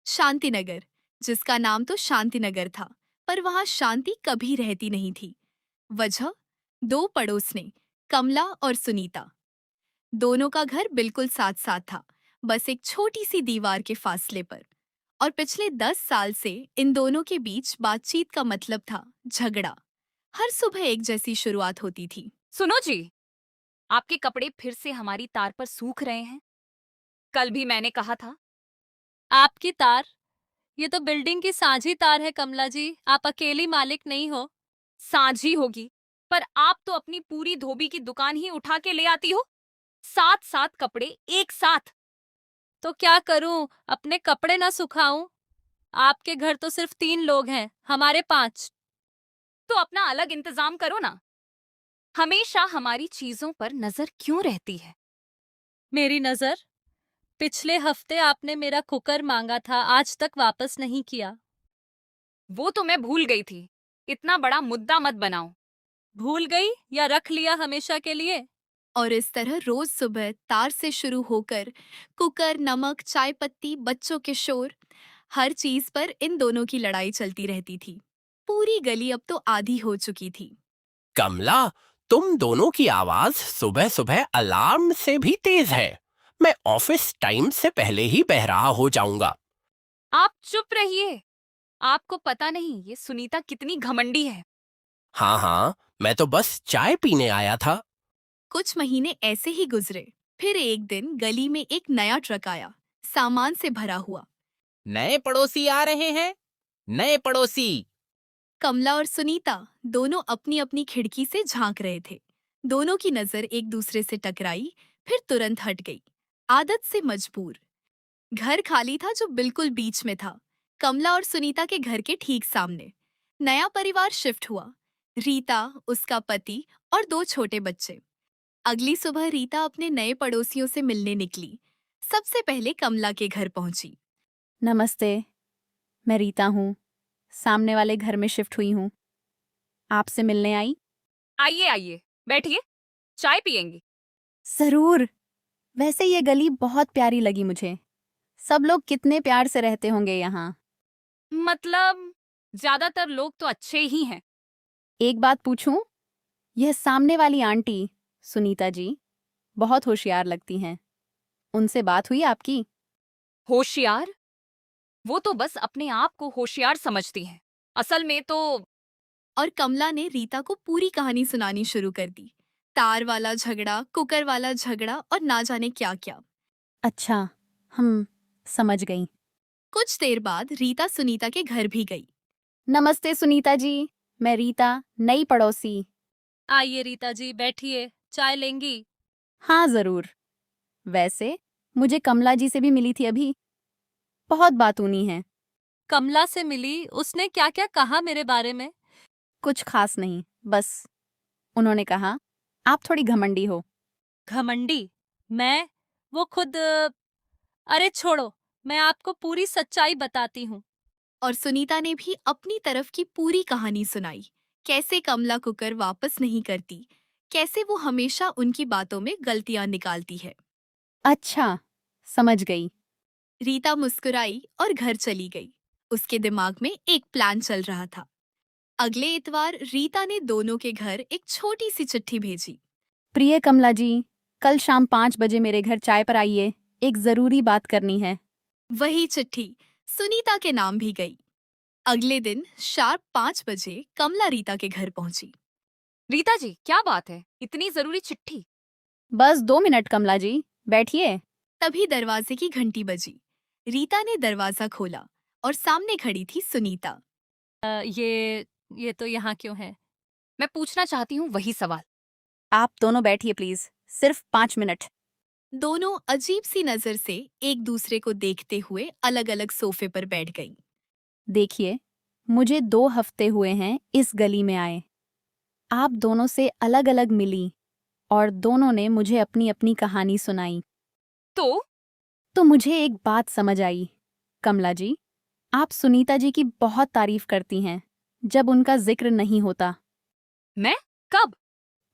शांतिनगर, जिसका नाम तो शांतिनगर था, पर वहां शांति कभी रहती नहीं थी। वजह, दो पड़ोसने, कमला और सुनीता। दोनों का घर बिल्कुल साथ साथ था, बस एक छोटी सी दीवार के फासले पर। और पिछले 10 साल से इन दोनों के बीच बातचीत का मतलब था झगड़ा। हर सुबह एक जैसी शुरुआत होती थी। सुनो जी, आपके कपड़े फिर से हमारी तार पर सूख रहे हैं। कल भी मैंने कहा था। आपकी तार? ये तो बिल्डिंग की साझी तार है कमला जी, आप अकेली मालिक नहीं हो। साझी होगी, पर आप तो अपनी पूरी धोबी की दुकान ही उठा के ले आती हो। 7-7 कपड़े एक साथ। तो क्या करूं, अपने कपड़े ना सुखाऊं? आपके घर तो सिर्फ 3 लोग हैं, हमारे 5। तो अपना अलग इंतजाम करो ना। हमेशा हमारी चीजों पर नजर क्यों रहती है? मेरी नजर? पिछले हफ्ते आपने मेरा कुकर मांगा था, आज तक वापस नहीं किया। वो तो मैं भूल गई थी। इतना बड़ा मुद्दा मत बनाओ। भूल गई या रख लिया हमेशा के लिए? और इस तरह रोज सुबह तार से शुरू होकर कुकर, नमक, चाय पत्ती, बच्चों के शोर, हर चीज पर इन दोनों की लड़ाई चलती रहती थी। पूरी गली अब तो आधी हो चुकी थी। कमला, तुम दोनों की आवाज सुबह सुबह अलार्म से भी तेज है। मैं ऑफिस टाइम से पहले ही बहरा हो जाऊंगा। आप चुप रहिए। आपको पता नहीं ये सुनीता कितनी घमंडी है। हाँ हाँ, मैं तो बस चाय पीने आया था। कुछ महीने ऐसे ही गुजरे। फिर एक दिन गली में एक नया ट्रक आया, सामान से भरा हुआ। नए पड़ोसी आ रहे हैं। नए पड़ोसी। कमला और सुनीता दोनों अपनी अपनी खिड़की से झांक रहे थे। दोनों की नजर एक दूसरे से टकराई, फिर तुरंत हट गई, आदत से मजबूर। घर खाली था जो बिल्कुल बीच में था, कमला और सुनीता के घर के ठीक सामने। नया परिवार शिफ्ट हुआ, रीता, उसका पति और 2 छोटे बच्चे। अगली सुबह रीता अपने नए पड़ोसियों से मिलने निकली। सबसे पहले कमला के घर पहुंची। नमस्ते, मैं रीता हूँ। सामने वाले घर में शिफ्ट हुई हूँ। आपसे मिलने आई। आइए आइए, बैठिए। चाय पियेंगी? जरूर। वैसे ये गली बहुत प्यारी लगी मुझे। सब लोग कितने प्यार से रहते होंगे यहाँ। मतलब ज्यादातर लोग तो अच्छे ही हैं। एक बात पूछूं? यह सामने वाली आंटी, सुनीता जी, बहुत होशियार लगती हैं। उनसे बात हुई आपकी? होशियार? वो तो बस अपने आप को होशियार समझती हैं। असल में तो और कमला ने रीता को पूरी कहानी सुनानी शुरू कर दी। तार वाला झगड़ा, कुकर वाला झगड़ा और ना जाने क्या क्या। अच्छा, हम समझ गई। कुछ देर बाद रीता सुनीता के घर भी गई। नमस्ते सुनीता जी, मैं रीता, नई पड़ोसी। आइए रीता जी, बैठिए, चाय लेंगी? हाँ जरूर। वैसे मुझे कमला जी से भी मिली थी अभी। बहुत बातूनी है। कमला से मिली? उसने क्या क्या कहा मेरे बारे में? कुछ खास नहीं, बस उन्होंने कहा आप थोड़ी घमंडी हो। घमंडी? मैं? वो खुद अरे छोड़ो, मैं आपको पूरी सच्चाई बताती हूँ। और सुनीता ने भी अपनी तरफ की पूरी कहानी सुनाई। कैसे कमला कुकर वापस नहीं करती, कैसे वो हमेशा उनकी बातों में गलतियां निकालती है। अच्छा, समझ गई। रीता मुस्कुराई और घर चली गई। उसके दिमाग में एक प्लान चल रहा था। अगले इतवार रीता ने दोनों के घर एक छोटी सी चिट्ठी भेजी। प्रिय कमला जी, कल शाम 5 बजे मेरे घर चाय पर आइए। एक जरूरी बात करनी है। वही चिट्ठी सुनीता के नाम भी गई। अगले दिन शार्प 5 बजे कमला रीता के घर पहुंची। रीता जी, क्या बात है? इतनी जरूरी चिट्ठी? बस 2 मिनट कमला जी, बैठिए। तभी दरवाजे की घंटी बजी। रीता ने दरवाजा खोला और सामने खड़ी थी सुनीता। ये तो यहाँ क्यों है? मैं पूछना चाहती हूँ वही सवाल। आप दोनों बैठिए प्लीज, सिर्फ 5 मिनट। दोनों अजीब सी नजर से एक दूसरे को देखते हुए अलग अलग सोफे पर बैठ गईं। देखिए, मुझे 2 हफ्ते हुए हैं इस गली में आए। आप दोनों से अलग अलग मिली और दोनों ने मुझे अपनी अपनी कहानी सुनाई। तो तो मुझे एक बात समझ आई। कमला जी, आप सुनीता जी की बहुत तारीफ करती हैं जब उनका जिक्र नहीं होता। मैं? कब?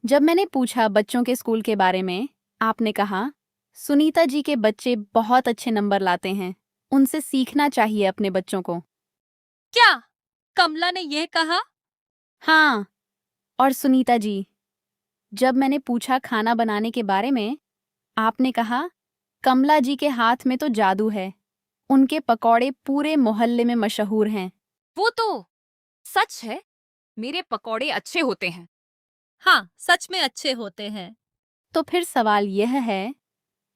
जब मैंने पूछा बच्चों के स्कूल के बारे में, आपने कहा सुनीता जी के बच्चे बहुत अच्छे नंबर लाते हैं। उनसे सीखना चाहिए अपने बच्चों को। क्या कमला ने यह कहा? हाँ, और सुनीता जी, जब मैंने पूछा खाना बनाने के बारे में, आपने कहा कमला जी के हाथ में तो जादू है। उनके पकौड़े पूरे मोहल्ले में मशहूर हैं। वो तो सच है, मेरे पकौड़े अच्छे होते हैं। हाँ, सच में अच्छे होते हैं। तो फिर सवाल यह है,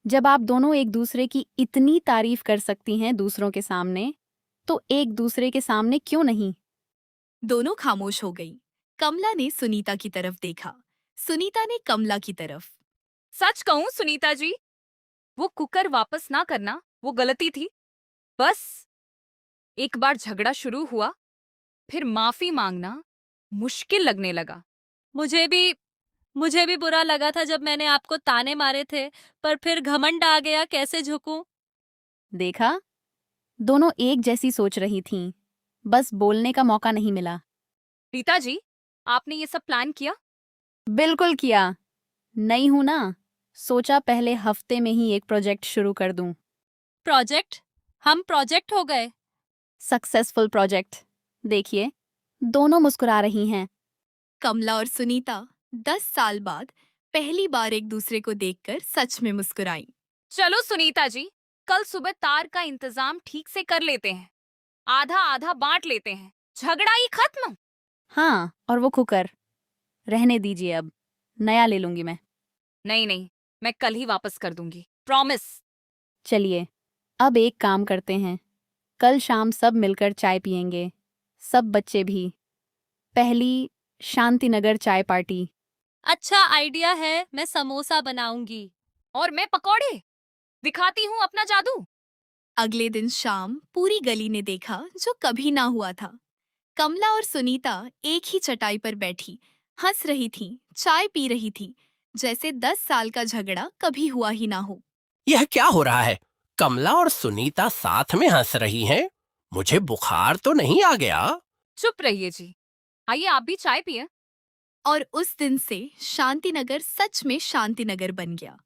जब आप दोनों एक दूसरे की इतनी तारीफ कर सकती हैं दूसरों के सामने, तो एक दूसरे के सामने क्यों नहीं? दोनों खामोश हो गई। कमला ने सुनीता की तरफ देखा, सुनीता ने कमला की तरफ। सच कहूं सुनीता जी, वो कुकर वापस ना करना वो गलती थी। बस एक बार झगड़ा शुरू हुआ, फिर माफी मांगना मुश्किल लगने लगा। मुझे भी बुरा लगा था जब मैंने आपको ताने मारे थे, पर फिर घमंड आ गया, कैसे झुकूं? देखा, दोनों एक जैसी सोच रही थीं, बस बोलने का मौका नहीं मिला। रीता जी, आपने ये सब प्लान किया? बिल्कुल किया। नहीं हूं ना, सोचा पहले हफ्ते में ही एक प्रोजेक्ट शुरू कर दूं। प्रोजेक्ट? हम प्रोजेक्ट हो गए? Successful project. देखिए, दोनों मुस्कुरा रही हैं। कमला और सुनीता 10 साल बाद पहली बार एक दूसरे को देखकर सच में मुस्कुराई। चलो सुनीता जी, कल सुबह तार का इंतजाम ठीक से कर लेते हैं, आधा आधा बांट लेते हैं, झगड़ा ही खत्म। हाँ, और वो कुकर रहने दीजिए, अब नया ले लूंगी मैं। नहीं नहीं, मैं कल ही वापस कर दूंगी, प्रॉमिस। चलिए, अब एक काम करते हैं, कल शाम सब मिलकर चाय पियेंगे, सब बच्चे भी। पहली शांतिनगर चाय पार्टी। अच्छा आइडिया है, मैं समोसा बनाऊंगी। और मैं पकौड़े। दिखाती हूँ अपना जादू। अगले दिन शाम पूरी गली ने देखा जो कभी ना हुआ था। कमला और सुनीता एक ही चटाई पर बैठी हंस रही थीं, चाय पी रही थी, जैसे 10 साल का झगड़ा कभी हुआ ही ना हो। यह क्या हो रहा है? कमला और सुनीता साथ में हंस रही हैं। मुझे बुखार तो नहीं आ गया? चुप रहिए जी, आइए आप भी चाय पिए। और उस दिन से शांतिनगर सच में शांतिनगर बन गया।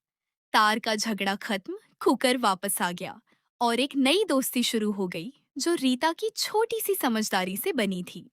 तार का झगड़ा खत्म, कुकर वापस आ गया और एक नई दोस्ती शुरू हो गई जो रीता की छोटी सी समझदारी से बनी थी।